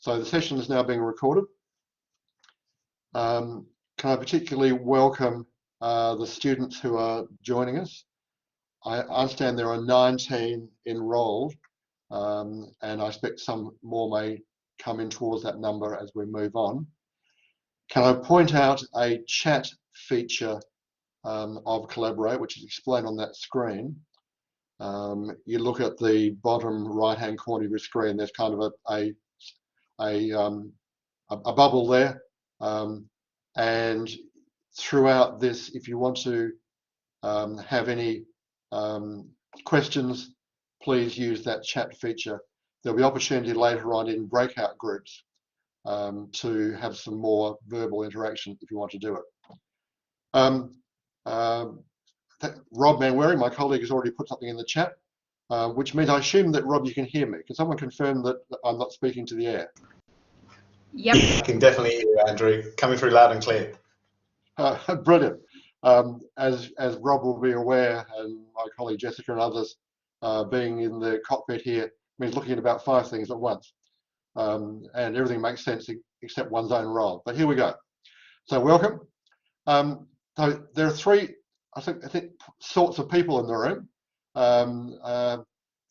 So the session is now being recorded. Can I particularly welcome the students who are joining us? I understand there are 19 enrolled, and I expect some more may come in towards that number as we move on. Can I point out a chat feature of Collaborate, which is explained on that screen? You look at the bottom right-hand corner of your screen. There's kind of a bubble there, and throughout this, if you want to have any questions, please use that chat feature. There'll be opportunity later on in breakout groups to have some more verbal interaction if you want to do it. Rob Manwaring, my colleague, has already put something in the chat, which means I assume that, Rob, you can hear me. Can someone confirm that I'm not speaking to the air? Yep. I can definitely hear you, Andrew. Coming through loud and clear. Brilliant. As Rob will be aware, and my colleague Jessica and others, being in the cockpit here means looking at about 5 things at once. And everything makes sense except one's own role. But here we go. So welcome. So there are 3, I think sorts of people in the room.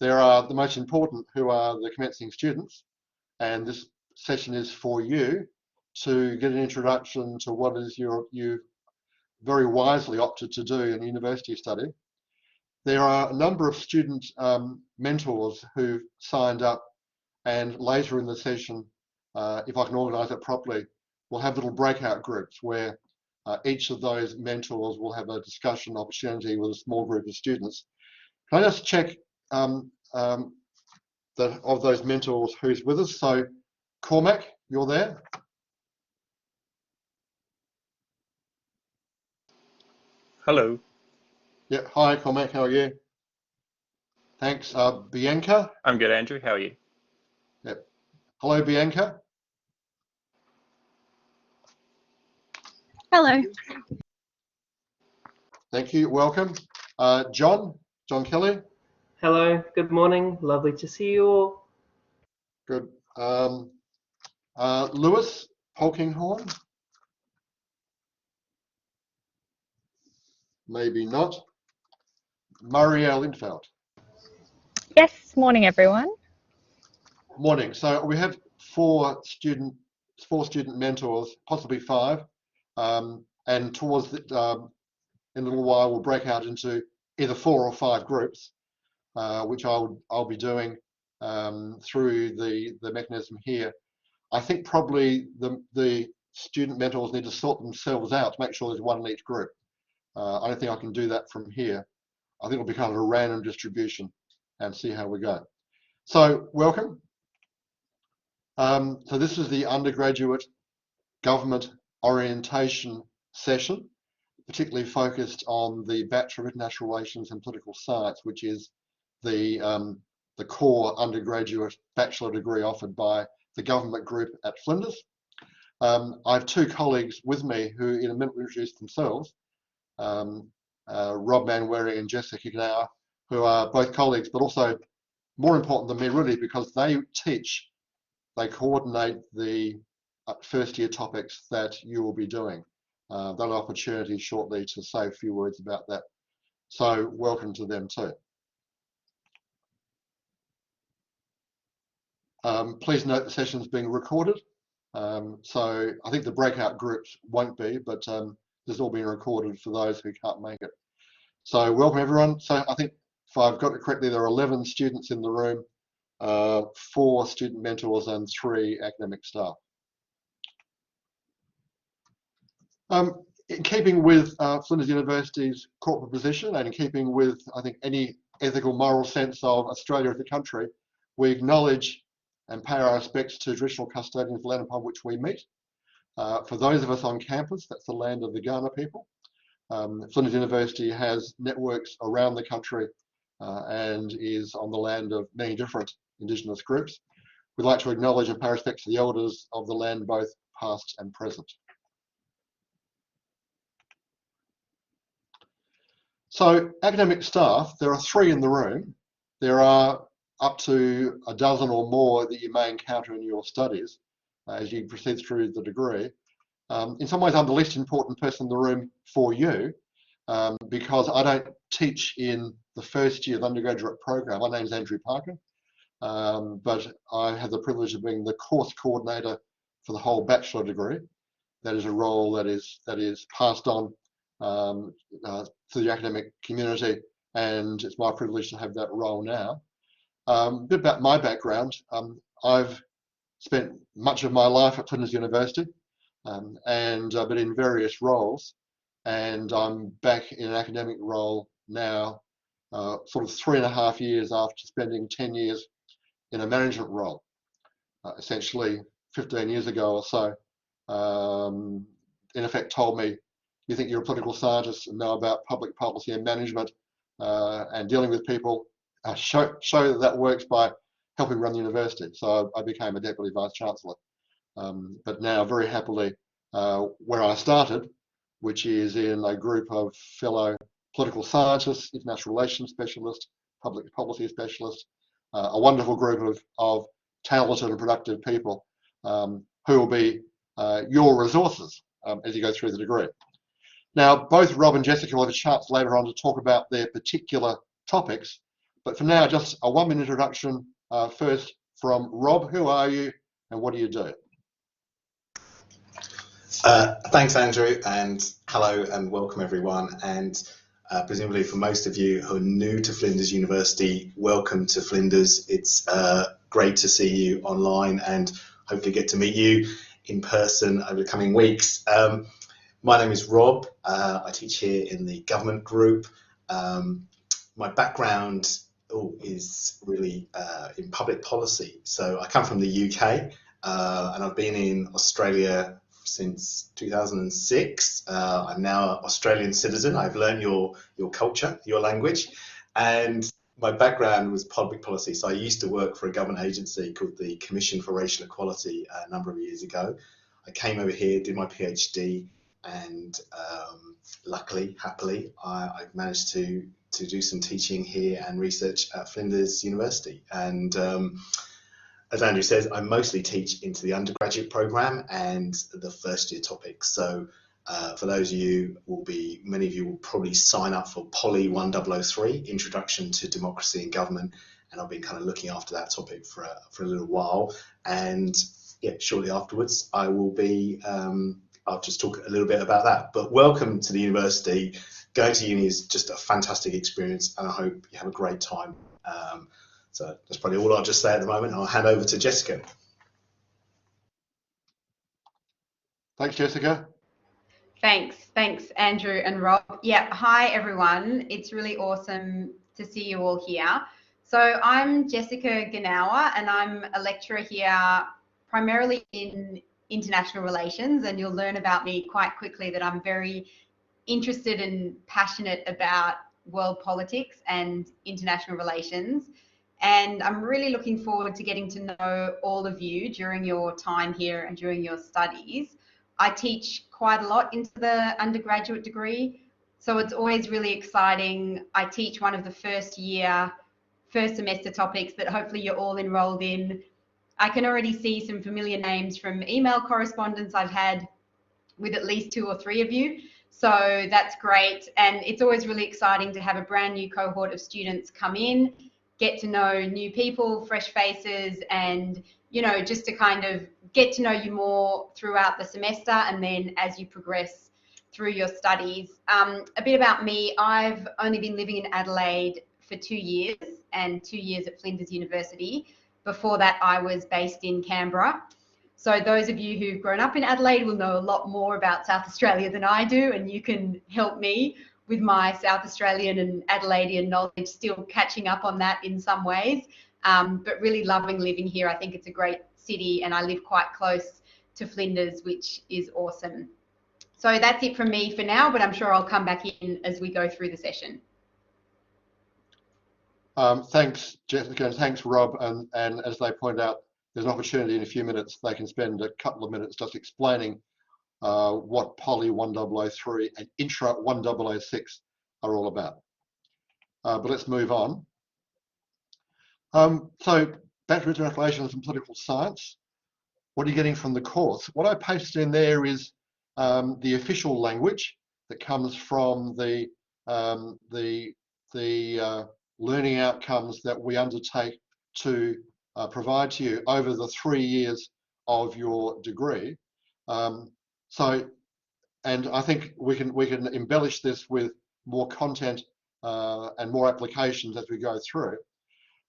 There are the most important, who are the commencing students, and this session is for you to get an introduction to what is you very wisely opted to do in university study. There are a number of student mentors who've signed up, and later in the session, if I can organise it properly, we'll have little breakout groups where each of those mentors will have a discussion opportunity with a small group of students. Can I just check that of those mentors who's with us? So Cormac, you're there? Hello. Yeah, hi Cormac, how are you? Thanks. Bianca? I'm good, Andrew. How are you? Yep. Hello, Bianca. Hello. Thank you. Welcome. John Kelly. Hello. Good morning. Lovely to see you all. Good. Lewis Polkinghorn. Maybe not. Marielle Infeld. Yes, morning everyone. Morning. So we have 4 student mentors, possibly 5, and towards the, in a little while we'll break out into either 4 or 5 groups, which I'll be doing through the mechanism here. I think probably the student mentors need to sort themselves out to make sure there's one in each group. I don't think I can do that from here. I think it'll be kind of a random distribution and see how we go. So welcome. So this is the undergraduate government orientation session, particularly focused on the Bachelor of International Relations and Political Science, which is the core undergraduate bachelor degree offered by the government group at Flinders. I have 2 colleagues with me who in a minute will introduce themselves, Rob Manwaring and Jessica Knauer, who are both colleagues, but also more important than me really, because they coordinate the first year topics that you will be doing. They'll have an opportunity shortly to say a few words about that. So welcome to them too. Please note the session is being recorded. So I think the breakout groups won't be, but this is all being recorded for those who can't make it. So welcome everyone. So I think if I've got it correctly, there are 11 students in the room, 4 student mentors and 3 academic staff. In keeping with Flinders University's corporate position and in keeping with, I think, any ethical, moral sense of Australia as a country, we acknowledge and pay our respects to traditional custodians of the land upon which we meet. For those of us on campus, that's the land of the Kaurna people. Flinders University has networks around the country and is on the land of many different Indigenous groups. We'd like to acknowledge and pay respects to the elders of the land, both past and present. So academic staff, there are 3 in the room. There are up to a dozen or more that you may encounter in your studies as you proceed through the degree. In some ways, I'm the least important person in the room for you because I don't teach in the first year of the undergraduate program. My name's Andrew Parker, but I have the privilege of being the course coordinator for the whole bachelor degree. That is a role that is passed on to the academic community, and it's my privilege to have that role now. A bit about my background. I've spent much of my life at Flinders University, and I've been in various roles, and I'm back in an academic role now, sort of 3.5 years after spending 10 years in a management role. Essentially 15 years ago or so, in effect told me, you think you're a political scientist and know about public policy and management and dealing with people, show that that works by helping run the university. So I became a Deputy Vice-Chancellor. But now very happily where I started, which is in a group of fellow political scientists, international relations specialists, public policy specialists, a wonderful group of talented and productive people who will be your resources as you go through the degree. Now, both Rob and Jessica will have a chance later on to talk about their particular topics, but for now, just a 1-minute introduction first from Rob. Who are you and what do you do? Thanks, Andrew, and hello and welcome everyone. And presumably for most of you who are new to Flinders University, welcome to Flinders. It's great to see you online and hopefully get to meet you in person over the coming weeks. My name is Rob. I teach here in the government group. My background is really in public policy. So I come from the UK and I've been in Australia since 2006. I'm now an Australian citizen. I've learned your culture, your language, and my background was public policy. So I used to work for a government agency called the Commission for Racial Equality a number of years ago. I came over here, did my PhD, and luckily, happily, I've managed to do some teaching here and research at Flinders University. And as Andrew says, I mostly teach into the undergraduate program and the first year topics. So for those of you, many of you will probably sign up for Poly 1003, Introduction to Democracy and Government, and I've been kind of looking after that topic for a little while. And yeah, shortly afterwards, I will be, I'll just talk a little bit about that. But welcome to the university. Going to uni is just a fantastic experience, and I hope you have a great time. So that's probably all I'll just say at the moment. I'll hand over to Jessica. Thanks, Jessica. Thanks, Andrew and Rob. Yeah, hi everyone. It's really awesome to see you all here. So I'm Jessica Ganawa, and I'm a lecturer here primarily in international relations, and you'll learn about me quite quickly that I'm very interested and passionate about world politics and international relations. And I'm really looking forward to getting to know all of you during your time here and during your studies. I teach quite a lot into the undergraduate degree, so it's always really exciting. I teach one of the first semester topics that hopefully you're all enrolled in. I can already see some familiar names from email correspondence I've had with at least 2 or 3 of you. So that's great. And it's always really exciting to have a brand new cohort of students come in, get to know new people, fresh faces, and, you know, just to kind of get to know you more throughout the semester and then as you progress through your studies. A bit about me, I've only been living in Adelaide for 2 years and 2 years at Flinders University. Before that, I was based in Canberra. So those of you who've grown up in Adelaide will know a lot more about South Australia than I do, and you can help me with my South Australian and Adelaidean knowledge, still catching up on that in some ways, but really loving living here. I think it's a great city, and I live quite close to Flinders, which is awesome. So that's it from me for now, but I'm sure I'll come back in as we go through the session. Thanks, Jessica, and thanks, Rob. And as they point out, there's an opportunity in a few minutes. They can spend a couple of minutes just explaining what Poly 1003 and Intra 1006 are all about. But let's move on. So Bachelor of International Relations and Political Science. What are you getting from the course? What I pasted in there is the official language that comes from the learning outcomes that we undertake to provide to you over the 3 years of your degree. And I think we can embellish this with more content and more applications as we go through.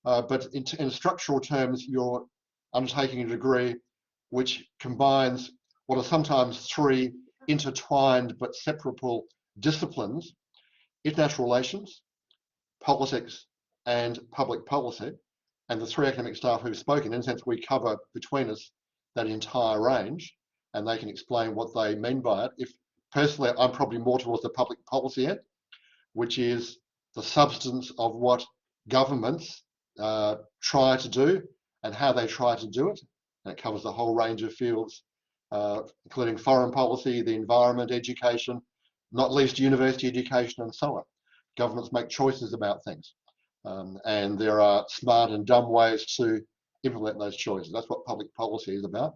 But in structural terms, you're undertaking a degree which combines what are sometimes 3 intertwined but separable disciplines: international relations, politics, and public policy. And the 3 academic staff who've spoken, in a sense, we cover between us that entire range, and they can explain what they mean by it. If personally, I'm probably more towards the public policy end, which is the substance of what governments try to do and how they try to do it. And it covers the whole range of fields, including foreign policy, the environment, education, not least university education, and so on. Governments make choices about things, and there are smart and dumb ways to implement those choices. That's what public policy is about.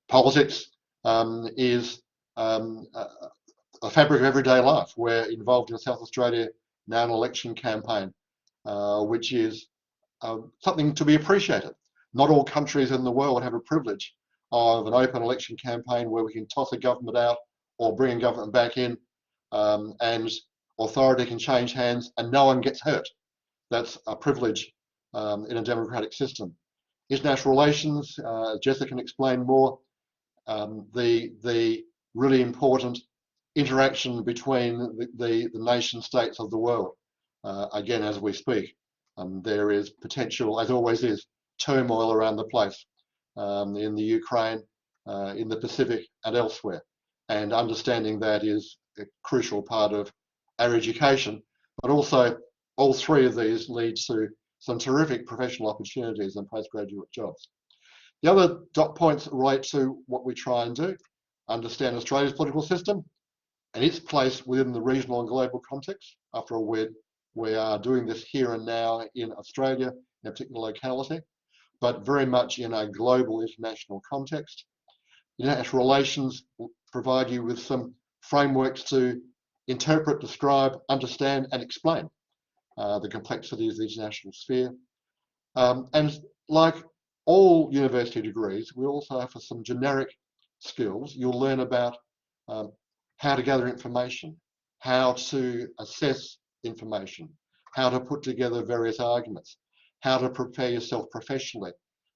Politics is a fabric of everyday life. We're involved in South Australia now in an election campaign, which is something to be appreciated. Not all countries in the world have a privilege of an open election campaign where we can toss a government out or bring a government back in, and authority can change hands and no one gets hurt. That's a privilege in a democratic system. International relations, Jessica can explain more. The really important interaction between the nation states of the world. Again, as we speak, there is potential, as always is, turmoil around the place, in the Ukraine, in the Pacific, and elsewhere. And understanding that is a crucial part of our education. But also, all 3 of these lead to some terrific professional opportunities and postgraduate jobs. The other dot points relate to what we try and do: understand Australia's political system and its place within the regional and global context. After all, we are doing this here and now in Australia, in a particular locality, but very much in a global international context. International relations will provide you with some frameworks to interpret, describe, understand, and explain the complexities of the international sphere. And like all university degrees, we also offer some generic skills. You'll learn about how to gather information, how to assess information, how to put together various arguments, how to prepare yourself professionally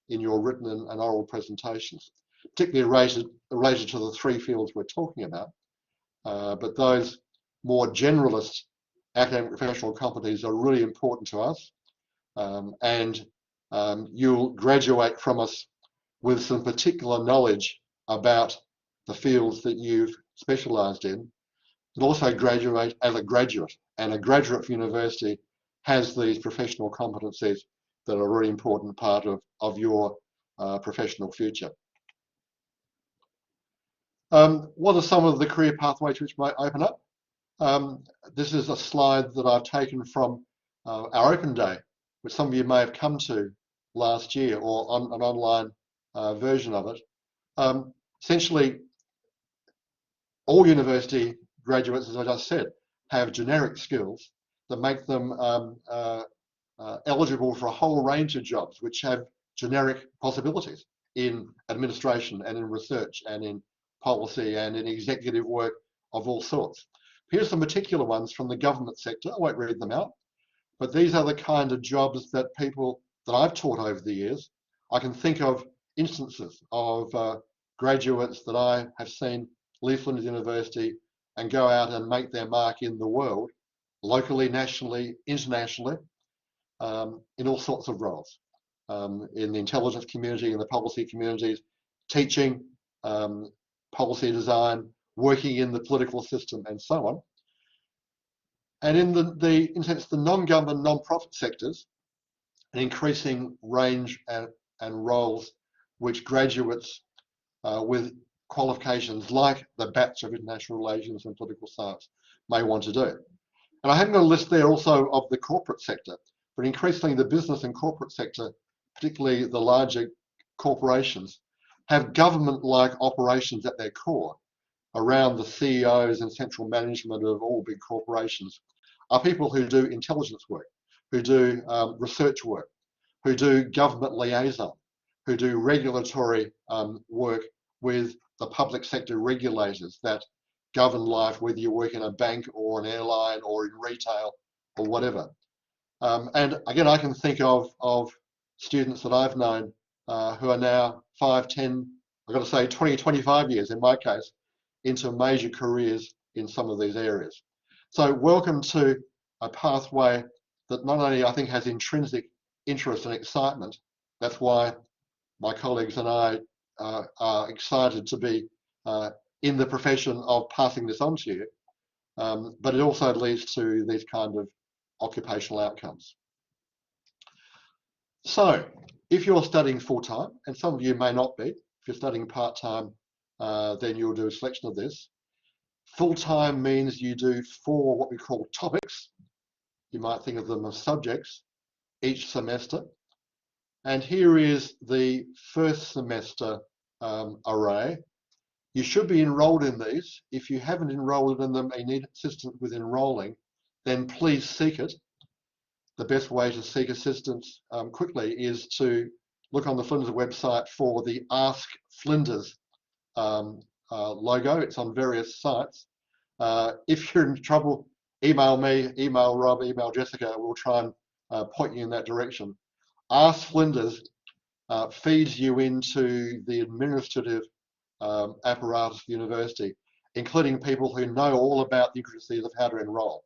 in your written and oral presentations, particularly related to the 3 fields we're talking about. But those more generalist academic professional competencies are really important to us, and you'll graduate from us with some particular knowledge about the fields that you've specialised in, and also graduate as a graduate. And a graduate from university has these professional competencies that are a really important part of your professional future. What are some of the career pathways which might open up? This is a slide that I've taken from our open day, which some of you may have come to last year, or on an online version of it. Essentially, all university graduates, as I just said, have generic skills that make them eligible for a whole range of jobs which have generic possibilities in administration and in research and in policy and in executive work of all sorts. Here's some particular ones from the government sector. I won't read them out, but these are the kind of jobs that people that I've taught over the years. I can think of instances of graduates that I have seen leave Flinders University and go out and make their mark in the world, locally, nationally, internationally, in all sorts of roles, in the intelligence community, in the policy communities, teaching, policy design, working in the political system, and so on. And in in a sense, the non-government, non-profit sectors, an increasing range and roles which graduates with qualifications like the Bachelor of International Relations and Political Science may want to do. And I haven't got a list there also of the corporate sector, but increasingly the business and corporate sector, particularly the larger corporations, have government-like operations at their core. Around the CEOs and central management of all big corporations are people who do intelligence work, who do research work, who do government liaison, who do regulatory work with the public sector regulators that govern life, whether you work in a bank or an airline or in retail or whatever. And again, I can think of students that I've known who are now 5, 10, I've got to say 20, 25 years in my case, into major careers in some of these areas. So welcome to a pathway that not only I think has intrinsic interest and excitement, that's why my colleagues and I are excited to be in the profession of passing this on to you, but it also leads to these kind of occupational outcomes. So if you're studying full-time, and some of you may not be, if you're studying part-time, then you'll do a selection of this. Full-time means you do 4 what we call topics. You might think of them as subjects each semester. And here is the first semester array. You should be enrolled in these. If you haven't enrolled in them and you need assistance with enrolling, then please seek it. The best way to seek assistance quickly is to look on the Flinders website for the Ask Flinders logo. It's on various sites. If you're in trouble, email me, email Rob, email Jessica. We'll try and point you in that direction. Ask Flinders feeds you into the administrative apparatus of the university, including people who know all about the intricacies of how to enrol.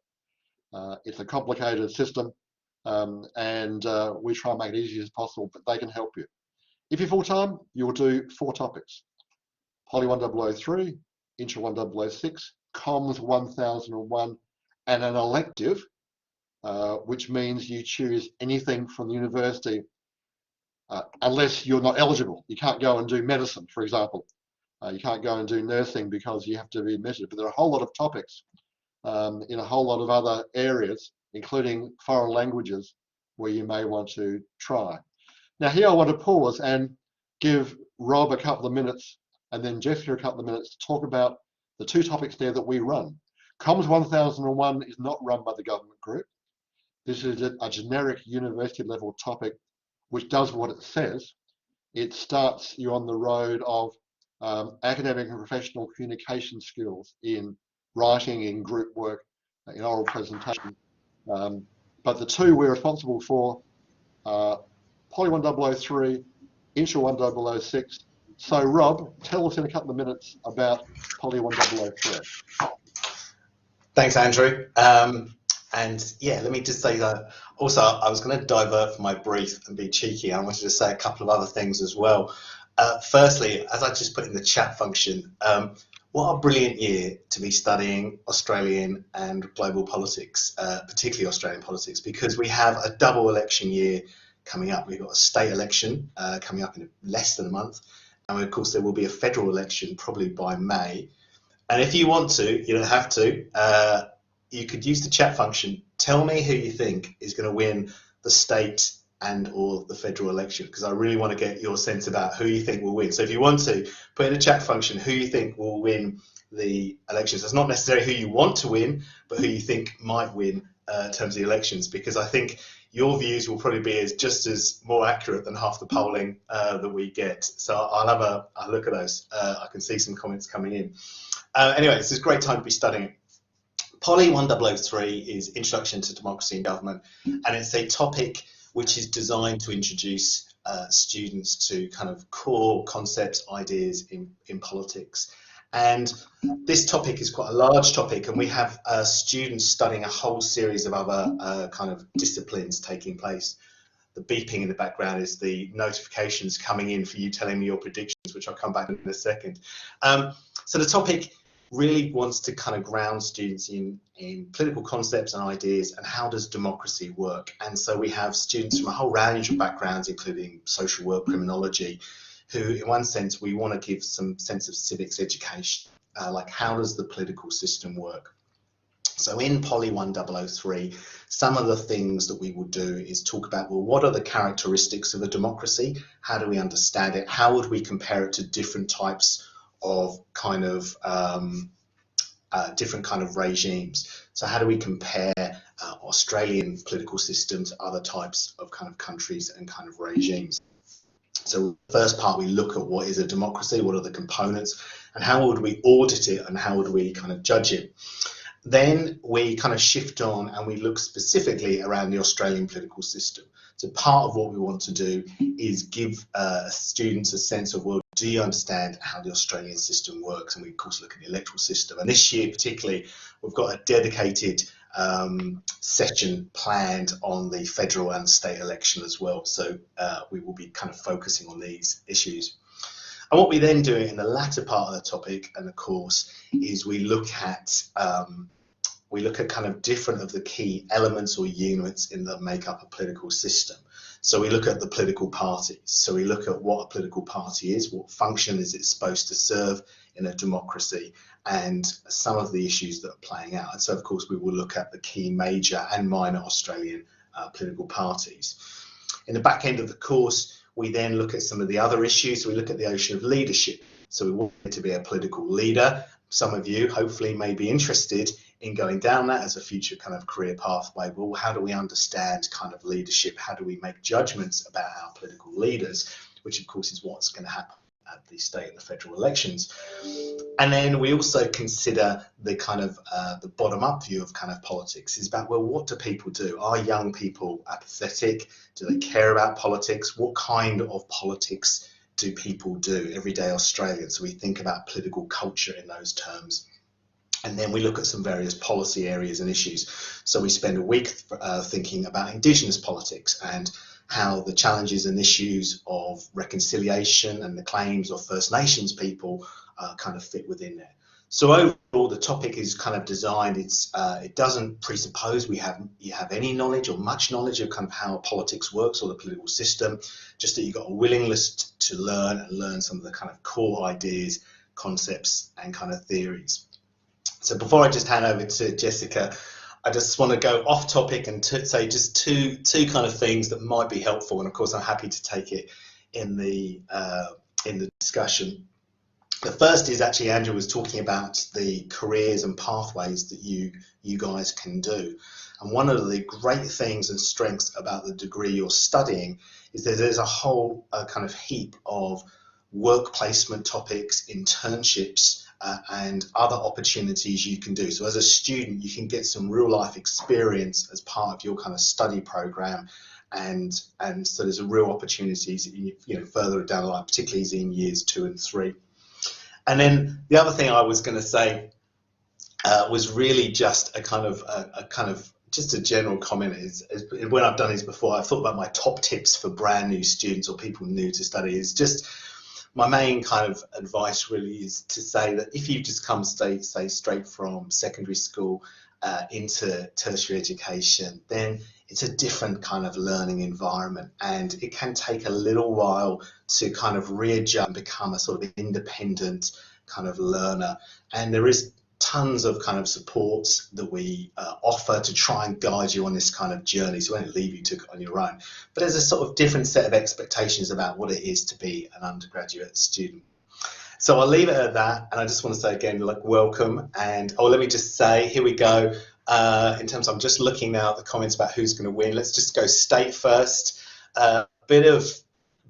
It's a complicated system, and we try and make it easy as possible, but they can help you. If you're full-time, you'll do 4 topics. Poly 1003, Intro 1006, Comms 1001, and an elective, which means you choose anything from the university, unless you're not eligible. You can't go and do medicine, for example. You can't go and do nursing because you have to be admitted. But there are a whole lot of topics in a whole lot of other areas, including foreign languages, where you may want to try. Now here I want to pause and give Rob a couple of minutes and then Jessica a couple of minutes to talk about the 2 topics there that we run. Comms 1001 is not run by the government group. This is a generic university level topic which does what it says. It starts you on the road of academic and professional communication skills in writing, in group work, in oral presentation. But the 2 we're responsible for are Poly 1003, Intro 1006. So Rob, tell us in a couple of minutes about Poly 1003. Thanks, Andrew. And yeah, let me just say that also I was going to divert from my brief and be cheeky. I wanted to say a couple of other things as well. Firstly, as I just put in the chat function, what a brilliant year to be studying Australian and global politics, particularly Australian politics, because we have a double election year coming up. We've got a state election coming up in less than a month. And of course, there will be a federal election probably by May. And if you want to, you don't have to, you could use the chat function. Tell me who you think is going to win the state and or the federal election, because I really want to get your sense about who you think will win. So if you want to, put in the chat function who you think will win the elections. It's not necessarily who you want to win, but who you think might win in terms of the elections, because I think your views will probably be just as more accurate than half the polling that we get. So I'll have a look at those. I can see some comments coming in. Anyway, this is a great time to be studying. Poly 1003 is Introduction to Democracy and Government, and it's a topic which is designed to introduce students to kind of core concepts, ideas in politics. And this topic is quite a large topic, and we have students studying a whole series of other kind of disciplines taking place. The beeping in the background is the notifications coming in for you telling me your predictions, which I'll come back to in a second. So the topic really wants to kind of ground students in political concepts and ideas and how does democracy work. And so we have students from a whole range of backgrounds, including social work, criminology, who in one sense we want to give some sense of civics education, like how does the political system work. So in Poly 1003, some of the things that we will do is talk about, well, what are the characteristics of a democracy? How do we understand it? How would we compare it to different types of different kind of regimes? So how do we compare Australian political systems to other types of kind of countries and kind of regimes? So the first part, we look at what is a democracy, what are the components, and how would we audit it, and how would we kind of judge it. Then we kind of shift on and we look specifically around the Australian political system. So part of what we want to do is give students a sense of, well, do you understand how the Australian system works? And we of course look at the electoral system. And this year particularly, we've got a dedicated session planned on the federal and state election as well. So we will be kind of focusing on these issues. And what we then do in the latter part of the topic and the course is we look at kind of different of the key elements or units in the make-up a political system. So we look at the political parties. So we look at what a political party is, what function is it supposed to serve in a democracy, and some of the issues that are playing out. And so, of course, we will look at the key major and minor Australian political parties. In the back end of the course, we then look at some of the other issues. So we look at the issue of leadership. So we want to be a political leader. Some of you hopefully may be interested in going down that as a future kind of career pathway. Well, how do we understand kind of leadership? How do we make judgments about our political leaders, which of course is what's going to happen at the state and the federal elections. And then we also consider the kind of the bottom-up view of kind of politics. Is about, well, what do people do? Are young people apathetic? Do they care about politics? What kind of politics do people do, everyday Australians? So we think about political culture in those terms. And then we look at some various policy areas and issues. So we spend a week thinking about Indigenous politics and how the challenges and issues of reconciliation and the claims of First Nations people kind of fit within there. So overall, the topic is kind of designed, it doesn't presuppose you have any knowledge or much knowledge of kind of how politics works or the political system, just that you've got a willingness to learn some of the kind of core ideas, concepts and kind of theories. So before I just hand over to Jessica, I just want to go off topic and say just two kind of things that might be helpful. And of course, I'm happy to take it in the discussion. The first is actually Andrew was talking about the careers and pathways that you guys can do. And one of the great things and strengths about the degree you're studying is that there's a whole kind of heap of work placement topics, internships, and other opportunities you can do. So as a student, you can get some real life experience as part of your kind of study program. And so there's a real opportunities, further down the line, particularly in years 2 and 3. And then the other thing I was going to say was really just a kind of just a general comment is when I've done this before, I've thought about my top tips for brand new students or people new to study. Is just my main kind of advice really is to say that if you just come say straight from secondary school into tertiary education, then it's a different kind of learning environment, and it can take a little while to kind of readjust and become a sort of independent kind of learner. And there is tons of kind of supports that we offer to try and guide you on this kind of journey, so we won't leave you to it on your own. But there's a sort of different set of expectations about what it is to be an undergraduate student. So I'll leave it at that, and I just want to say again, like, welcome. And let me just say, here we go. In terms, I'm just looking now at the comments about who's going to win. Let's just go state first. Bit of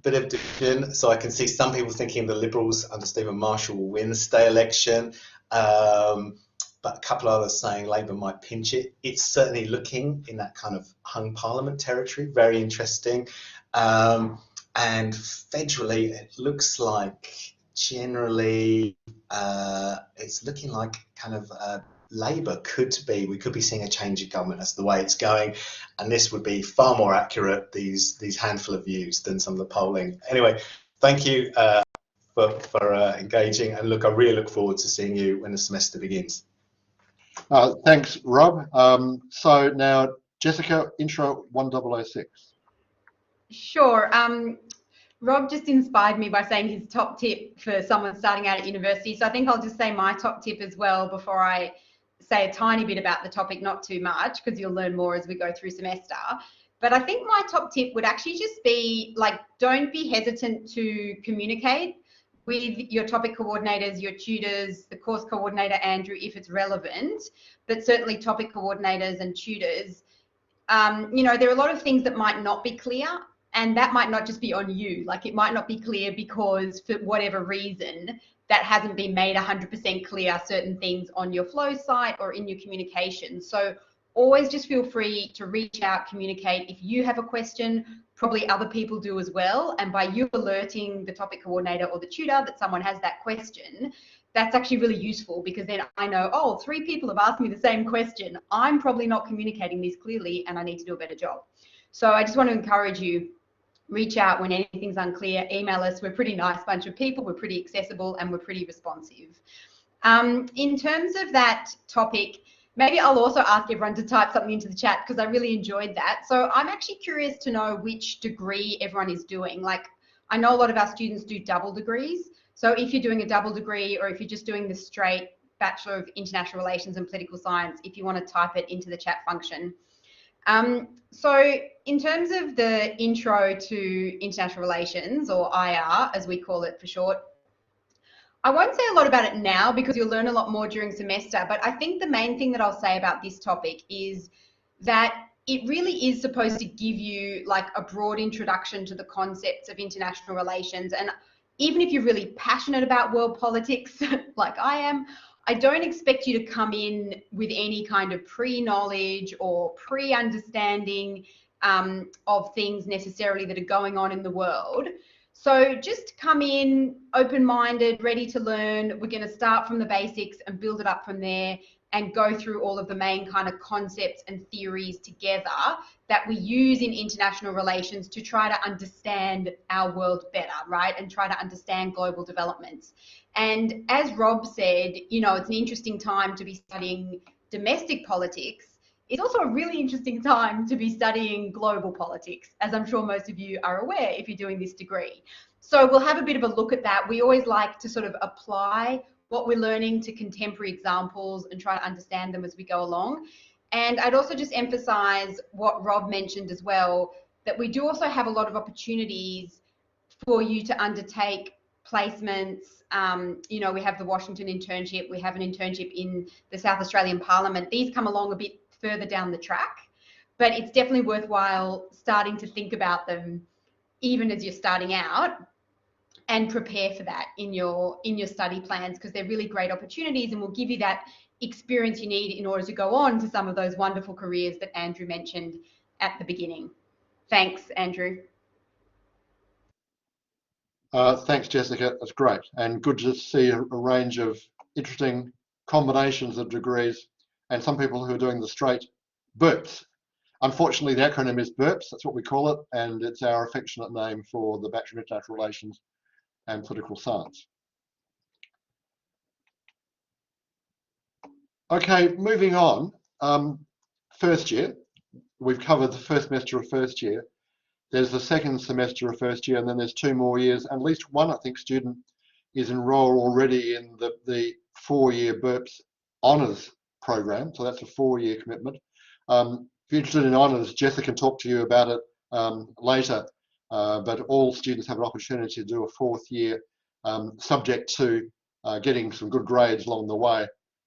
division. So I can see some people thinking the Liberals under Stephen Marshall will win the state election. But a couple of others saying Labour might pinch it. It's certainly looking in that kind of hung parliament territory, very interesting. And federally, it looks like generally it's looking like kind of Labour we could be seeing a change of government. That's the way it's going. And this would be far more accurate, these handful of views, than some of the polling. Anyway, thank you for engaging, and look, I really look forward to seeing you when the semester begins. Thanks, Rob. So now, Jessica, intro 1006. Sure. Rob just inspired me by saying his top tip for someone starting out at university. So I think I'll just say my top tip as well before I say a tiny bit about the topic, not too much, because you'll learn more as we go through semester. But I think my top tip would actually just be like, don't be hesitant to communicate with your topic coordinators, your tutors, the course coordinator, Andrew, if it's relevant, but certainly topic coordinators and tutors. You know, there are a lot of things that might not be clear, and that might not just be on you. Like, it might not be clear because for whatever reason that hasn't been made 100% clear, certain things on your flow site or in your communication. So always just feel free to reach out, communicate. If you have a question, probably other people do as well. And by you alerting the topic coordinator or the tutor that someone has that question, that's actually really useful, because then I know, oh, 3 people have asked me the same question. I'm probably not communicating this clearly and I need to do a better job. So I just want to encourage you, reach out when anything's unclear, email us. We're a pretty nice bunch of people, we're pretty accessible, and we're pretty responsive. In terms of that topic, maybe I'll also ask everyone to type something into the chat, because I really enjoyed that. So I'm actually curious to know which degree everyone is doing. Like, I know a lot of our students do double degrees. So if you're doing a double degree, or if you're just doing the straight Bachelor of International Relations and Political Science, if you want to type it into the chat function. So in terms of the intro to international relations, or IR as we call it for short, I won't say a lot about it now because you'll learn a lot more during semester, but I think the main thing that I'll say about this topic is that it really is supposed to give you like a broad introduction to the concepts of international relations. And even if you're really passionate about world politics, like I am, I don't expect you to come in with any kind of pre-knowledge or pre-understanding of things necessarily that are going on in the world. So just come in open-minded, ready to learn. We're going to start from the basics and build it up from there, and go through all of the main kind of concepts and theories together that we use in international relations to try to understand our world better, right? And try to understand global developments. And as Rob said, you know, it's an interesting time to be studying domestic politics. It's also a really interesting time to be studying global politics, as I'm sure most of you are aware if you're doing this degree. So we'll have a bit of a look at that. We always like to sort of apply what we're learning to contemporary examples and try to understand them as we go along. And I'd also just emphasize what Rob mentioned as well, that we do also have a lot of opportunities for you to undertake placements. You know, we have the Washington internship, we have an internship in the South Australian Parliament. These come along a bit further down the track, but it's definitely worthwhile starting to think about them even as you're starting out, and prepare for that in your study plans, because they're really great opportunities and will give you that experience you need in order to go on to some of those wonderful careers that Andrew mentioned at the beginning. Thanks, Andrew. Thanks, Jessica. That's great, and good to see a range of interesting combinations of degrees, and some people who are doing the straight BERPS. Unfortunately, the acronym is BERPS. That's what we call it, and it's our affectionate name for the Bachelor of International Relations and Political Science. Okay, moving on. First year, we've covered the first semester of first year. There's the second semester of first year, and then there's 2 more years. And at least one, I think, student is enrolled already in the 4-year BERPS honours program. So that's a 4-year commitment. If you're interested in honours, Jessica can talk to you about it later. But all students have an opportunity to do a 4th year, subject to getting some good grades along the way.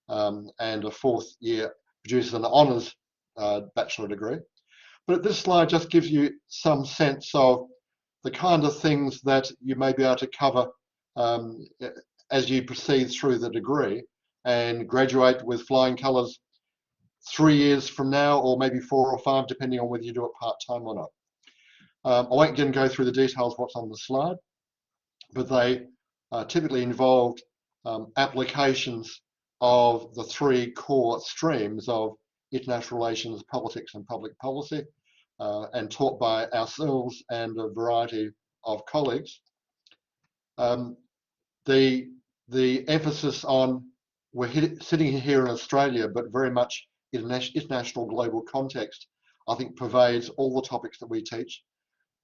And a 4th year produces an honours bachelor degree. But this slide just gives you some sense of the kind of things that you may be able to cover as you proceed through the degree and graduate with flying colours 3 years from now, or maybe 4 or 5, depending on whether you do it part-time or not. I won't again go through the details of what's on the slide, but they typically involved applications of the 3 core streams of international relations, politics and public policy, and taught by ourselves and a variety of colleagues. The emphasis on, we're sitting here in Australia, but very much in an international global context, I think pervades all the topics that we teach.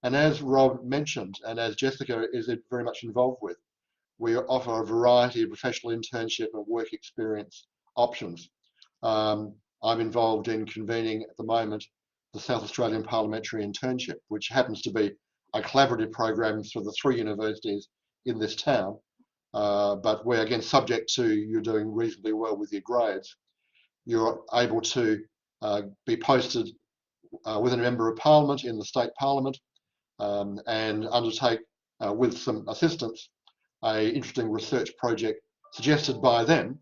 And as Rob mentioned, and as Jessica is very much involved with, we offer a variety of professional internship and work experience options. I'm involved in convening at the moment the South Australian Parliamentary Internship, which happens to be a collaborative program for the 3 universities in this town. But where, again, subject to you doing reasonably well with your grades, you're able to be posted with a member of parliament in the state parliament and undertake, with some assistance, a interesting research project suggested by them,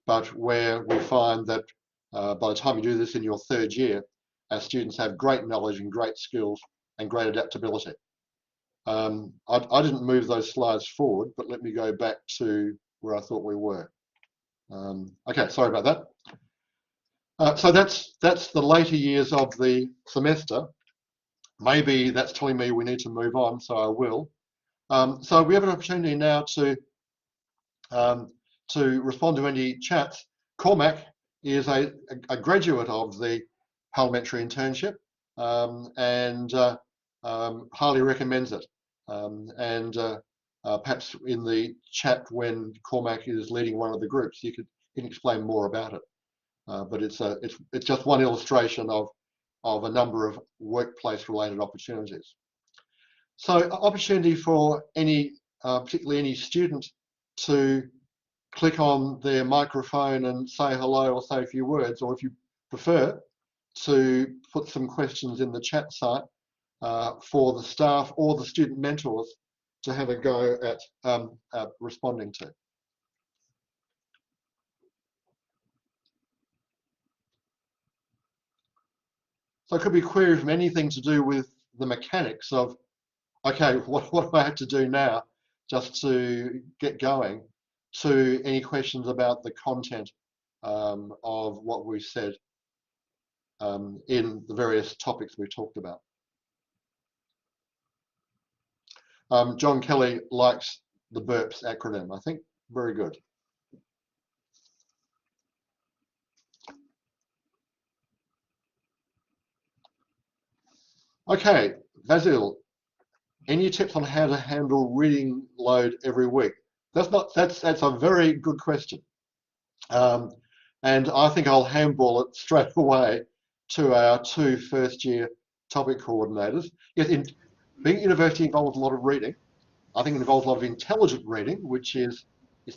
but where we find that by the time you do this in your 3rd year, our students have great knowledge and great skills and great adaptability. I didn't move those slides forward, but let me go back to where I thought we were. Okay, sorry about that. So that's the later years of the semester. Maybe that's telling me we need to move on, so I will. So we have an opportunity now to respond to any chats. Cormac is a graduate of the parliamentary internship and highly recommends it. Perhaps in the chat when Cormac is leading one of the groups, you can explain more about it. But it's just one illustration of a number of workplace-related opportunities. So, opportunity for any, particularly any student, to click on their microphone and say hello or say a few words, or if you prefer, to put some questions in the chat site for the staff or the student mentors to have a go at responding to. So it could be a query from anything to do with the mechanics of, okay, what do I have to do now just to get going, to any questions about the content of what we said in the various topics we talked about. John Kelly likes the BURPS acronym, I think. Very good. Okay, Vasil, any tips on how to handle reading load every week? That's a very good question. And I think I'll handball it straight away to our 2 first-year topic coordinators. Yes, being at university involves a lot of reading. I think it involves a lot of intelligent reading, which is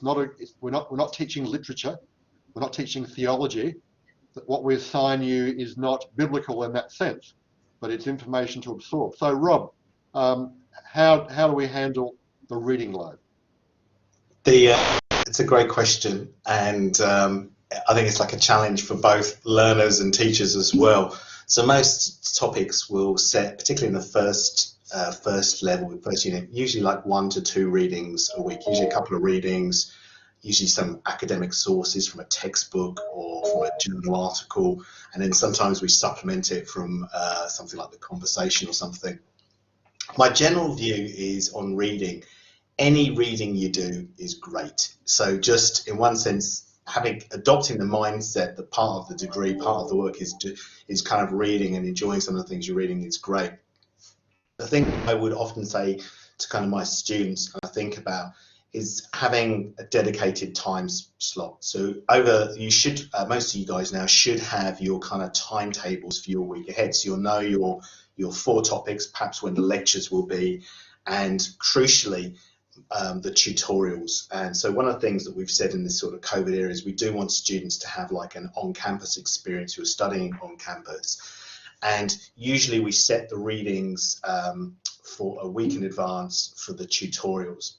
we're not teaching literature, we're not teaching theology. What we assign you is not biblical in that sense, but it's information to absorb. So, Rob, how do we handle the reading load? It's a great question, and I think it's like a challenge for both learners and teachers as well. So most topics will set, particularly in the first level, first unit, usually like 1 to 2 readings a week, usually a couple of readings, usually some academic sources from a textbook or from a journal article, and then sometimes we supplement it from something like The Conversation or something. My general view is on reading. Any reading you do is great. So just in one sense, adopting the mindset that part of the degree, part of the work is kind of reading and enjoying some of the things you're reading is great. The thing I would often say to kind of my students, and I think about, is having a dedicated time slot. So most of you guys now should have your kind of timetables for your week ahead. So you'll know your 4 topics, perhaps when the lectures will be, and crucially, the tutorials. And so one of the things that we've said in this sort of COVID era is we do want students to have like an on-campus experience who are studying on campus. And usually we set the readings for a week in advance for the tutorials.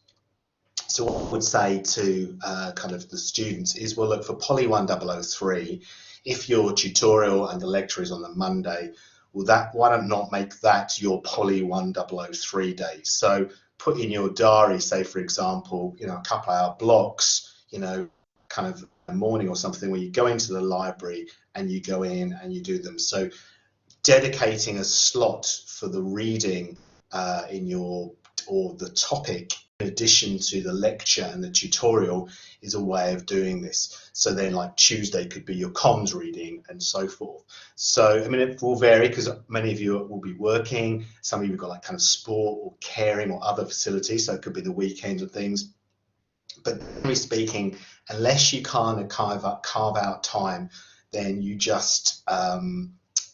So what I would say to kind of the students is, well, look, for Poly 1003, if your tutorial and the lecture is on the Monday, well, why not make that your Poly 1003 day? So put in your diary, say, for example, a couple of hour blocks, kind of a morning or something where you go into the library and you go in and you do them. So dedicating a slot for the reading or the topic in addition to the lecture and the tutorial is a way of doing this. So then like Tuesday could be your comms reading and so forth. So, I mean, it will vary because many of you will be working. Some of you have got like kind of sport or caring or other facilities. So it could be the weekends and things. But generally speaking, unless you kind of carve out time then you just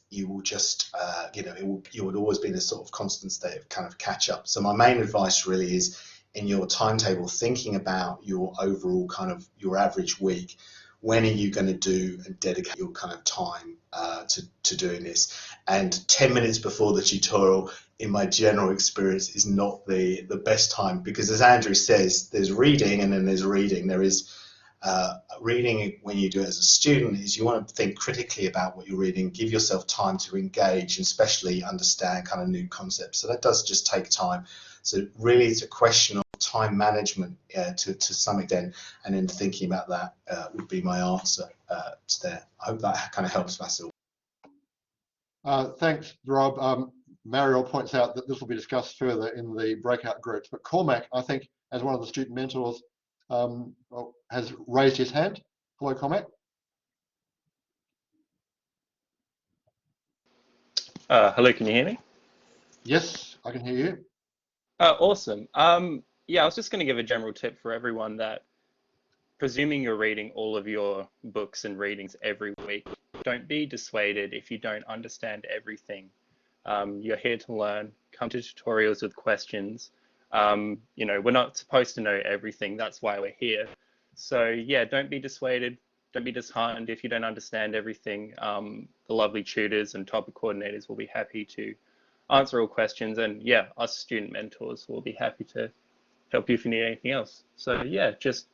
you will just you would always be in a sort of constant state of kind of catch up. So my main advice really is, in your timetable, thinking about your overall kind of your average week. When are you going to do and dedicate your kind of time to doing this? And 10 minutes before the tutorial, in my general experience, is not the best time, because as Andrew says, there's reading and then there's reading. There is reading when you do it as a student is you want to think critically about what you're reading, give yourself time to engage and especially understand kind of new concepts. So that does just take time. So really it's a question of time management to some extent, and then thinking about that would be my answer to there. I hope that kind of helps, Vasil. Thanks, Rob. Mariel points out that this will be discussed further in the breakout groups, but Cormac, I think, as one of the student mentors, has raised his hand. Hello, Cormac. Hello, can you hear me? Yes, I can hear you. Awesome. Yeah, I was just going to give a general tip for everyone that, presuming you're reading all of your books and readings every week, don't be dissuaded if you don't understand everything. You're here to learn. Come to tutorials with questions. You know, we're not supposed to know everything. That's why we're here. So yeah, don't be dissuaded. Don't be disheartened if you don't understand everything. The lovely tutors and topic coordinators will be happy to answer all questions. And yeah, us student mentors will be happy to help you if you need anything else. So yeah, just,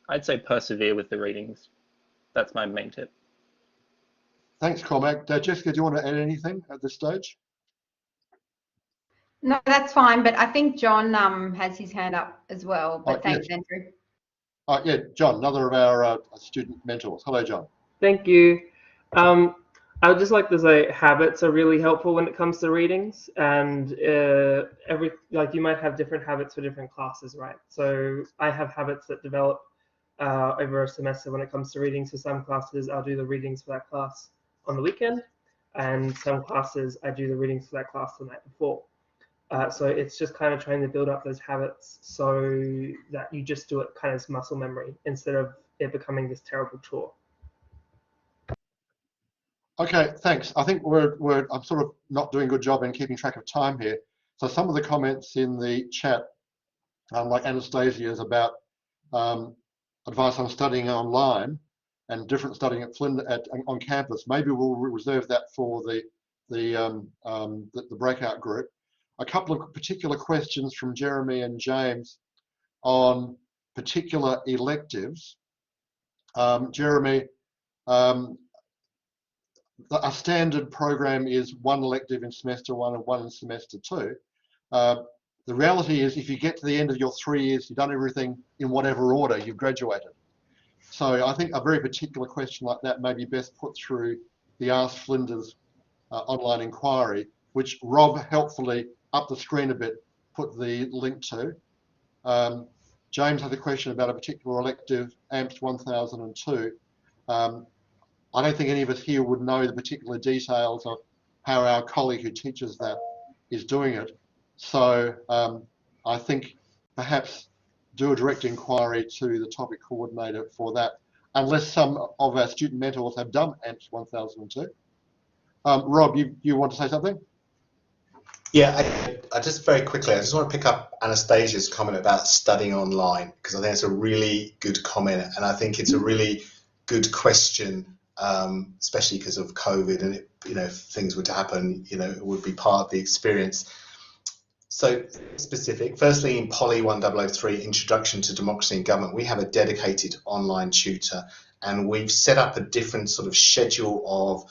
I'd say persevere with the readings. That's my main tip. Thanks, Cormac. Jessica, do you want to add anything at this stage? No, that's fine, but I think John has his hand up as well, but thanks, yes. Andrew. Yeah, John, another of our student mentors. Hello, John. Thank you. I would just like to say habits are really helpful when it comes to readings, and you might have different habits for different classes, right? So I have habits that develop over a semester when it comes to reading. So some classes I'll do the readings for that class on the weekend, and some classes I do the readings for that class the night before. So it's just kind of trying to build up those habits so that you just do it kind of as muscle memory instead of it becoming this terrible chore. Okay, thanks. I think I'm sort of not doing a good job in keeping track of time here. So some of the comments in the chat, like Anastasia's about advice on studying online and different studying at on campus. Maybe we'll reserve that for the breakout group. A couple of particular questions from Jeremy and James on particular electives. Jeremy, a standard program is one elective in semester one and one in semester two. The reality is, if you get to the end of your 3 years, you've done everything in whatever order, you've graduated. So I think a very particular question like that may be best put through the Ask Flinders online inquiry, which Rob helpfully up the screen a bit put the link to. James had a question about a particular elective, AMPS 1002. I don't think any of us here would know the particular details of how our colleague who teaches that is doing it. So I think perhaps do a direct inquiry to the topic coordinator for that, unless some of our student mentors have done AMPS 1002. Rob, you want to say something? Yeah, I just very quickly, I just want to pick up Anastasia's comment about studying online, because I think it's a really good comment, and I think it's a really good question, especially because of COVID, and if things were to happen, it would be part of the experience. So specific, firstly in Poly 1003, Introduction to Democracy and Government, we have a dedicated online tutor, and we've set up a different sort of schedule of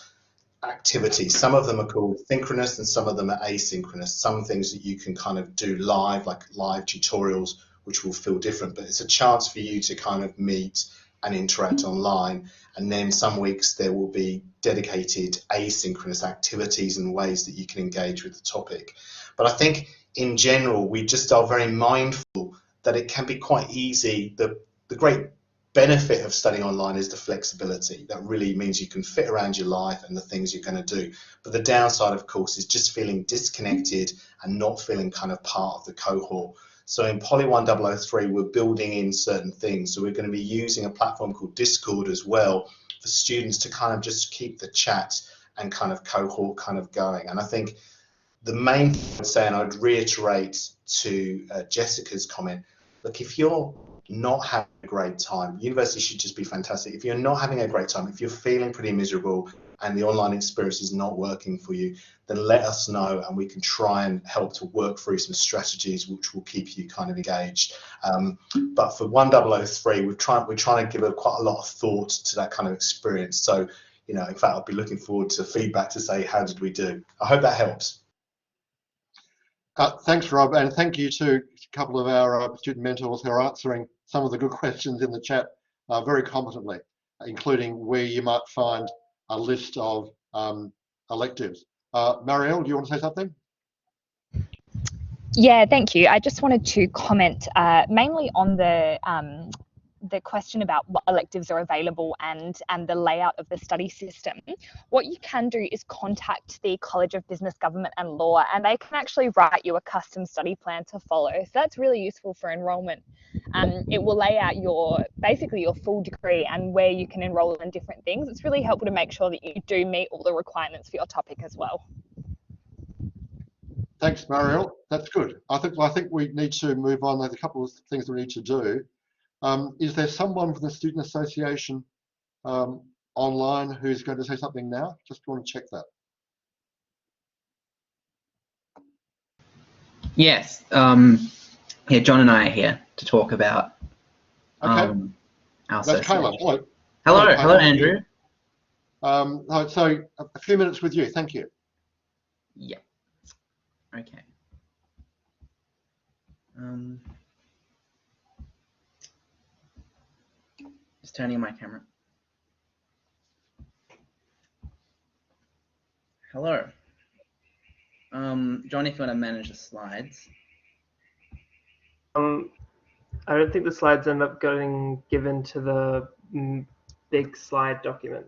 activities. Some of them are called synchronous and some of them are asynchronous. Some things that you can kind of do live, like live tutorials, which will feel different, but it's a chance for you to kind of meet and interact online. And then some weeks there will be dedicated asynchronous activities and ways that you can engage with the topic. But I think in general, we just are very mindful that it can be quite easy. The great benefit of studying online is the flexibility. That really means you can fit around your life and the things you're going to do. But the downside, of course, is just feeling disconnected and not feeling kind of part of the cohort. So in Poly 1003, we're building in certain things. So we're going to be using a platform called Discord as well for students to kind of just keep the chat and kind of cohort kind of going. And I think the main thing I'd say, and I'd reiterate to Jessica's comment, look, if you're not having a great time, university should just be fantastic. If you're not having a great time, if you're feeling pretty miserable and the online experience is not working for you, then let us know and we can try and help to work through some strategies which will keep you kind of engaged. But for 1003, we're trying to give quite a lot of thought to that kind of experience. So, you know, in fact, I'll be looking forward to feedback to say, how did we do? I hope that helps. Thanks, Rob, and thank you to a couple of our student mentors who are answering some of the good questions in the chat very competently, including where you might find a list of electives. Marielle, do you want to say something? Yeah, thank you. I just wanted to comment mainly on the question about what electives are available and the layout of the study system. What you can do is contact the College of Business, Government and Law, and they can actually write you a custom study plan to follow. So that's really useful for enrolment. It will lay out basically your full degree and where you can enroll in different things. It's really helpful to make sure that you do meet all the requirements for your topic as well. Thanks, Marielle. That's good. I think we need to move on. There's a couple of things we need to do. Is there someone from the Student Association online who's going to say something now? Just want to check that. Yes. Yeah, John and I are here to talk about our That's association. Kayla. Hello. Hello, Andrew. So a few minutes with you. Thank you. Yeah. Okay. Just turning on my camera. Hello. John, if you want to manage the slides. I don't think the slides end up getting given to the big slide document,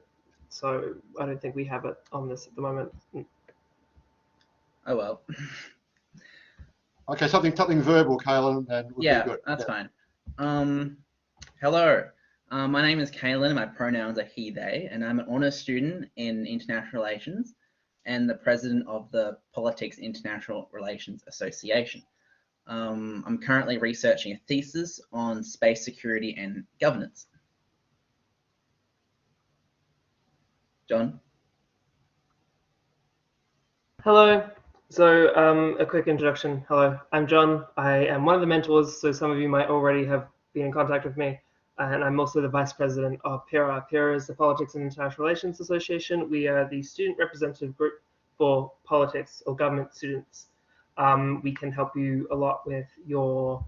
so I don't think we have it on this at the moment. Oh well. Okay, something verbal, Kayla, and would be good. That's fine. Hello. My name is Kaylin, and my pronouns are he, they, and I'm an honours student in International Relations and the president of the Politics International Relations Association. I'm currently researching a thesis on space security and governance. John? Hello. So a quick introduction. Hello, I'm John. I am one of the mentors, so some of you might already have been in contact with me. And I'm also the vice president of PERA. PERA is the Politics and International Relations Association. We are the student representative group for politics or government students. We can help you a lot with your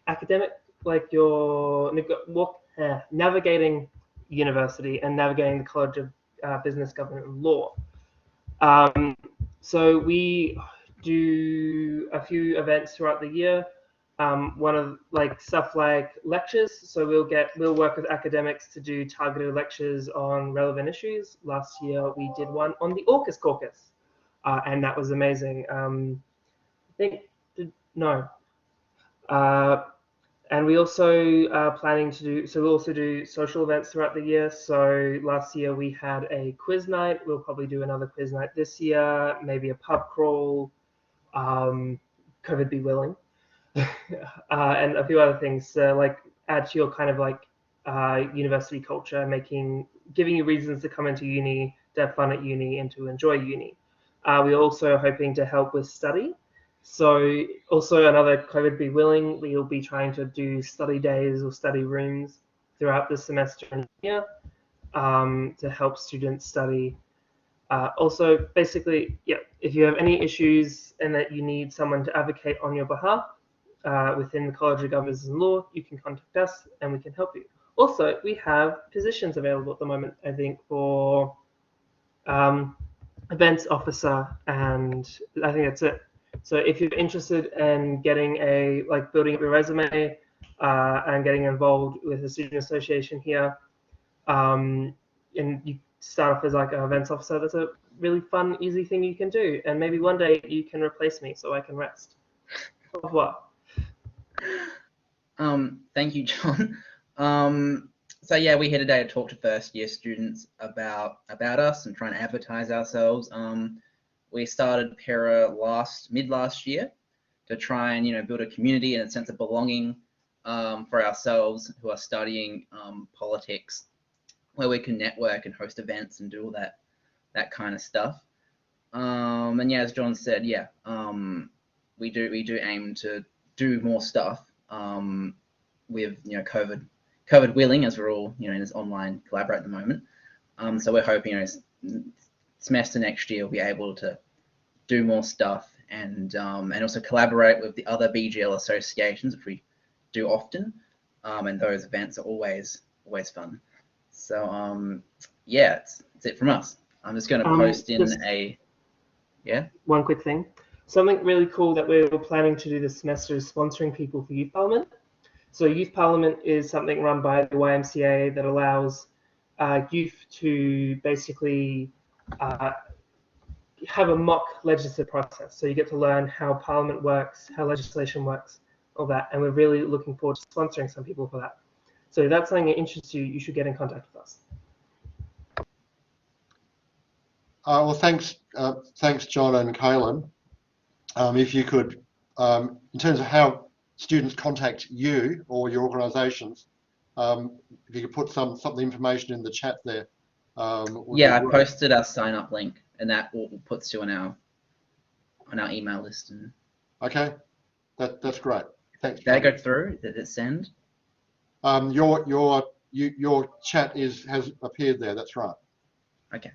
academic, like your navigating university and navigating the College of Business, Government and Law. So we do a few events throughout the year. One of stuff like lectures. So we'll work with academics to do targeted lectures on relevant issues. Last year we did one on the AUKUS caucus, and that was amazing. And we also are planning to do, so we'll also do social events throughout the year. So last year we had a quiz night. We'll probably do another quiz night this year, maybe a pub crawl, COVID be willing, and a few other things, like add to your kind of university culture, giving you reasons to come into uni, to have fun at uni and to enjoy uni. We're also hoping to help with study. So also another COVID be willing, we'll be trying to do study days or study rooms throughout the semester and year to help students study. Also, basically, yeah, if you have any issues and that you need someone to advocate on your behalf within the College of Governors and Law, you can contact us and we can help you. Also, we have positions available at the moment, I think, for events officer, and I think that's it. So if you're interested in getting building up your resume and getting involved with the student association here, and you start off as an events officer, that's a really fun, easy thing you can do. And maybe one day you can replace me so I can rest. Au revoir. Thank you, John. So yeah, we're here today to talk to first year students about us and trying to advertise ourselves. We started PERA mid last year to try and build a community and a sense of belonging for ourselves who are studying politics, where we can network and host events and do all that kind of stuff. And yeah, as John said, yeah, we do aim to do more stuff with COVID willing, as we're all in this online collaborate at the moment. So we're hoping semester next year we'll be able to do more stuff and also collaborate with the other BGL associations, which we do often, and those events are always fun. So yeah, that's it from us. I'm just going to post in one quick thing. Something really cool that we're planning to do this semester is sponsoring people for Youth Parliament. So Youth Parliament is something run by the YMCA that allows youth to basically have a mock legislative process. So you get to learn how Parliament works, how legislation works, all that. And we're really looking forward to sponsoring some people for that. So if that's something that interests you, you should get in contact with us. Well, thanks, John and Kaylin. If you could, in terms of how students contact you or your organisations, if you could put some information in the chat there. Yeah, I posted our sign-up link, and that puts you on our email list. And okay, that's great. Thanks. Did I go through? Did it send? Your chat has appeared there. That's right. Okay.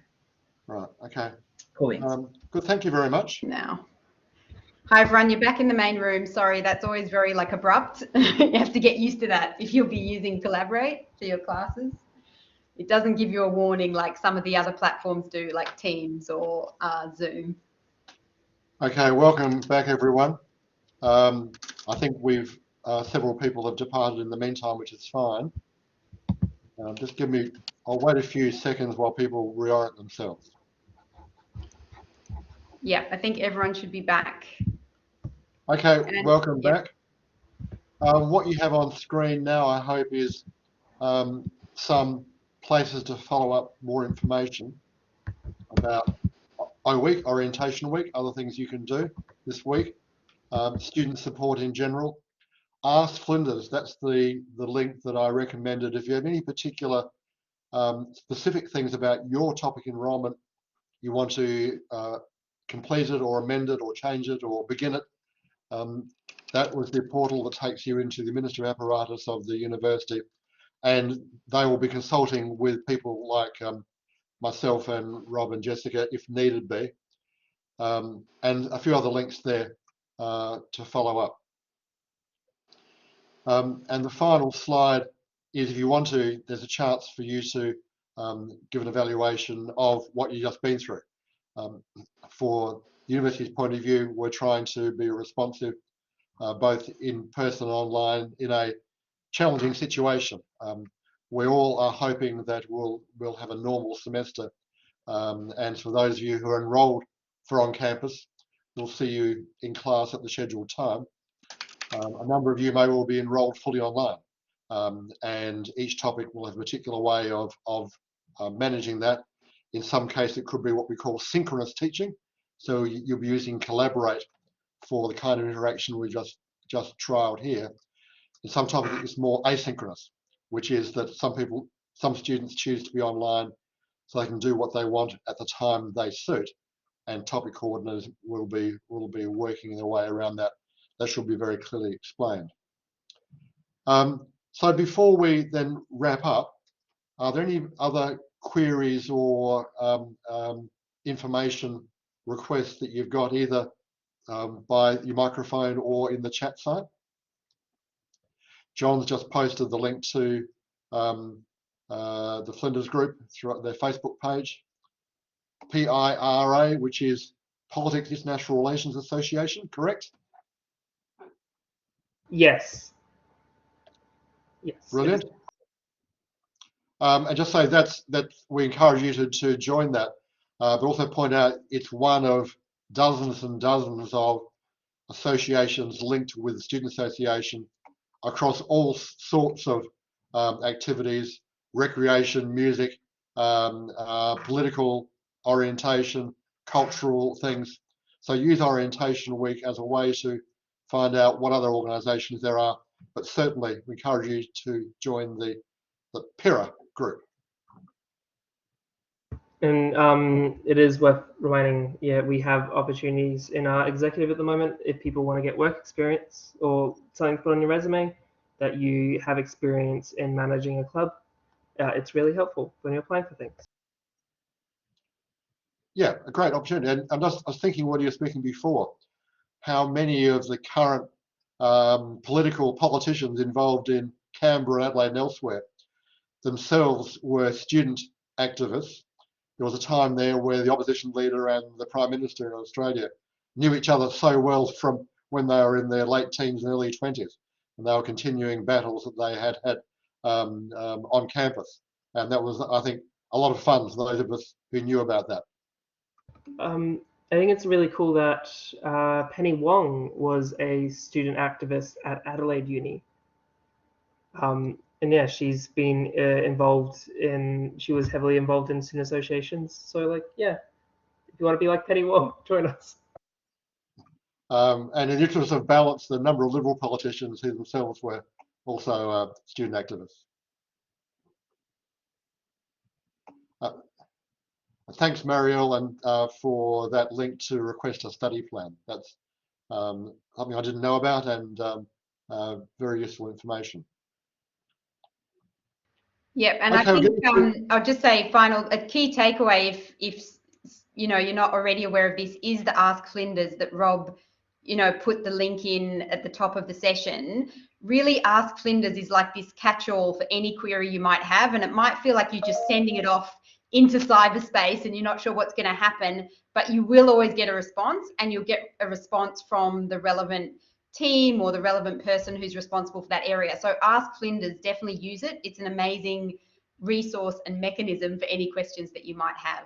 Right. Okay. Cool. Good. Thank you very much. Now. Hi everyone, you're back in the main room. Sorry, that's always very abrupt. You have to get used to that if you'll be using Collaborate for your classes. It doesn't give you a warning like some of the other platforms do, like Teams or Zoom. Okay, welcome back everyone. I think we've several people have departed in the meantime, which is fine. I'll wait a few seconds while people reorient themselves. Yeah, I think everyone should be back. Okay, welcome back. What you have on screen now, I hope, is some places to follow up more information about O-Week, Orientation Week, other things you can do this week, student support in general. Ask Flinders, that's the link that I recommended. If you have any particular specific things about your topic enrolment, you want to complete it or amend it or change it or begin it, that was the portal that takes you into the administrative apparatus of the university, and they will be consulting with people like myself and Rob and Jessica if needed be, and a few other links there to follow up. And the final slide is, if you want to, there's a chance for you to give an evaluation of what you've just been through. For the university's point of view, we're trying to be responsive both in person and online in a challenging situation. We all are hoping that we'll have a normal semester, and for those of you who are enrolled for on campus, we'll see you in class at the scheduled time. A number of you may well be enrolled fully online, and each topic will have a particular way of managing that. In some cases, it could be what we call synchronous teaching, so you'll be using Collaborate for the kind of interaction we just trialed here. In some topics, it's more asynchronous, which is that some students choose to be online so they can do what they want at the time they suit, and topic coordinators will be working their way around that. That should be very clearly explained. So before we then wrap up, are there any other queries or information requests that you've got either by your microphone or in the chat site? John's just posted the link to the Flinders group through their Facebook page. PERA, which is Politics International Relations Association, correct? Yes. Yes. Brilliant. And just say that we encourage you to join that, but also point out it's one of dozens and dozens of associations linked with the Student Association across all sorts of activities, recreation, music, political orientation, cultural things. So use Orientation Week as a way to find out what other organisations there are, but certainly we encourage you to join the PERA group. And it is worth reminding, yeah, we have opportunities in our executive at the moment. If people want to get work experience or something to put on your resume, that you have experience in managing a club, it's really helpful when you're applying for things. Yeah, a great opportunity. And I was thinking when you were speaking before, how many of the current politicians involved in Canberra, Adelaide and elsewhere themselves were student activists. There was a time there where the opposition leader and the Prime Minister in Australia knew each other so well from when they were in their late teens and early 20s, and they were continuing battles that they had on campus. And that was, I think, a lot of fun for those of us who knew about that. I think it's really cool that Penny Wong was a student activist at Adelaide Uni. And yeah, she's been she was heavily involved in student associations. So like, yeah, if you want to be like Penny Wong, join us. And in the interest of balance, the number of Liberal politicians who themselves were also student activists. Thanks, Marielle, and for that link to request a study plan. That's something I didn't know about, and very useful information. Yep, and Okay, I think I'll just say a key takeaway, if you know you're not already aware of this, is the Ask Flinders that Rob, put the link in at the top of the session. Really, Ask Flinders is like this catch-all for any query you might have, and it might feel like you're just sending it off into cyberspace and you're not sure what's going to happen, but you will always get a response, and you'll get a response from the relevant team or the relevant person who's responsible for that area. So Ask Flinders, definitely use it. It's an amazing resource and mechanism for any questions that you might have.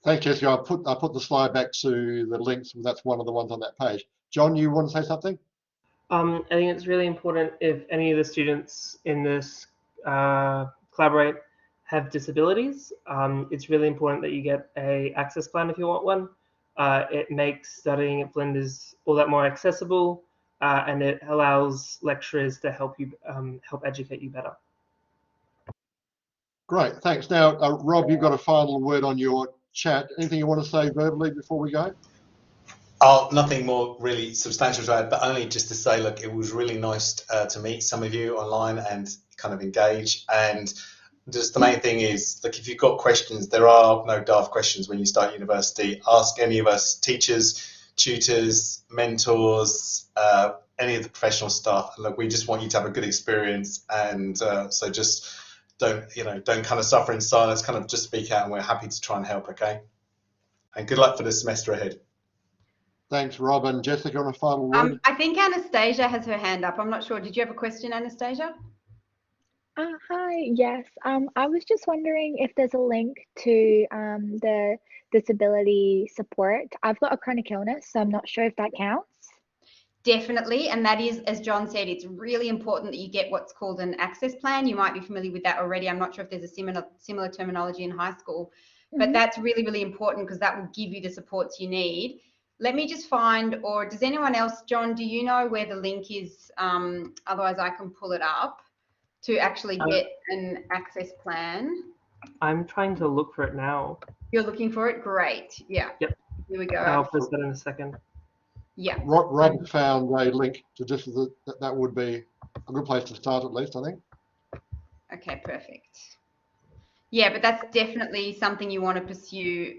Thanks, Jessica. I put the slide back to the links. That's one of the ones on that page. John, you want to say something? I think it's really important if any of the students in this collaborate have disabilities. It's really important that you get an access plan if you want one. It makes studying at Flinders all that more accessible, and it allows lecturers to help educate you better. Great, thanks. Now, Rob, you've got a final word on your chat. Anything you want to say verbally before we go? Oh, nothing more really substantial to add, but only just to say, look, it was really nice to meet some of you online and kind of engage. And just the main thing is, look, if you've got questions, there are no daft questions when you start university. Ask any of us, teachers, tutors, mentors, any of the professional staff. Look, we just want you to have a good experience, and so just don't kind of suffer in silence. Kind of just speak out, and we're happy to try and help. Okay, and good luck for the semester ahead. Thanks, Rob. And Jessica, on a final word? I think Anastasia has her hand up. I'm not sure. Did you have a question, Anastasia? Hi, yes. I was just wondering if there's a link to the disability support. I've got a chronic illness, so I'm not sure if that counts. Definitely, and that is, as John said, it's really important that you get what's called an access plan. You might be familiar with that already. I'm not sure if there's a similar terminology in high school, but that's really, really important because that will give you the supports you need. Let me just find, or does anyone else, John, do you know where the link is? Otherwise, I can pull it up to actually get an access plan. I'm trying to look for it now. You're looking for it? Great. Yeah. Yep. Here we go. I'll post that in a second. Yeah. Rob found a link to just that would be a good place to start, at least, I think. Okay, perfect. Yeah, but that's definitely something you want to pursue,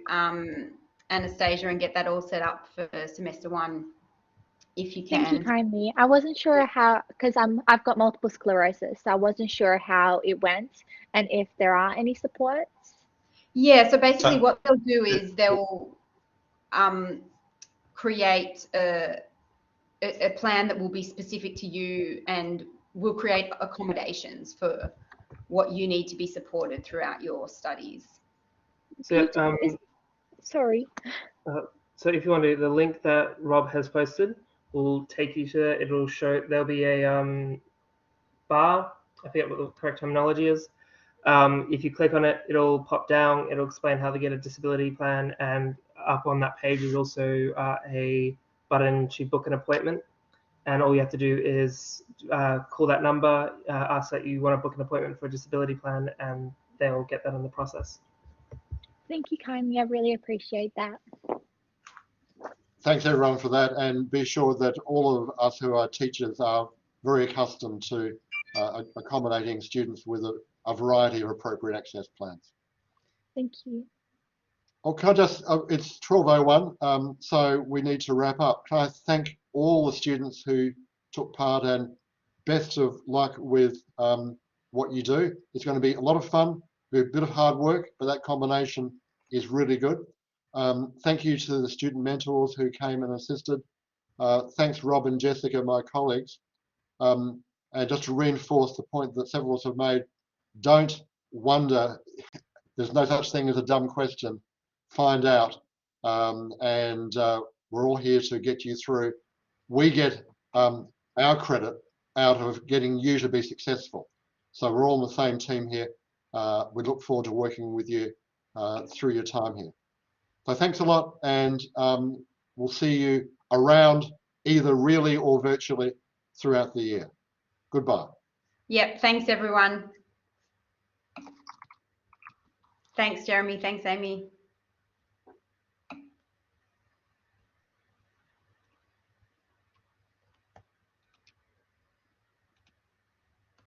Anastasia, and get that all set up for semester one, if you can. Thank you kindly. I wasn't sure how, because I've got multiple sclerosis, so I wasn't sure how it went and if there are any supports. Yeah, so basically what they'll do is they'll create a plan that will be specific to you and will create accommodations for what you need to be supported throughout your studies. So, sorry. So if you want to, the link that Rob has posted will take you to, it'll show, there'll be a bar, I forget what the correct terminology is, If you click on it, it'll pop down, it'll explain how to get a disability plan, and up on that page is also a button to book an appointment. And all you have to do is call that number, ask that you want to book an appointment for a disability plan, and they'll get that in the process. Thank you kindly, I really appreciate that. Thanks everyone for that, and be sure that all of us who are teachers are very accustomed to accommodating students with a variety of appropriate access plans. Thank you. Oh, can I just, it's 12:01, so we need to wrap up. Can I thank all the students who took part, and best of luck with what you do. It's going to be a lot of fun, a bit of hard work, but that combination is really good. Thank you to the student mentors who came and assisted. Thanks Rob and Jessica, my colleagues. And just to reinforce the point that several of us have made, don't wonder, there's no such thing as a dumb question. Find out, and we're all here to get you through. We get our credit out of getting you to be successful. So we're all on the same team here. We look forward to working with you through your time here. So thanks a lot, and we'll see you around either really or virtually throughout the year. Goodbye. Yep, thanks everyone. Thanks Jeremy, thanks Amy.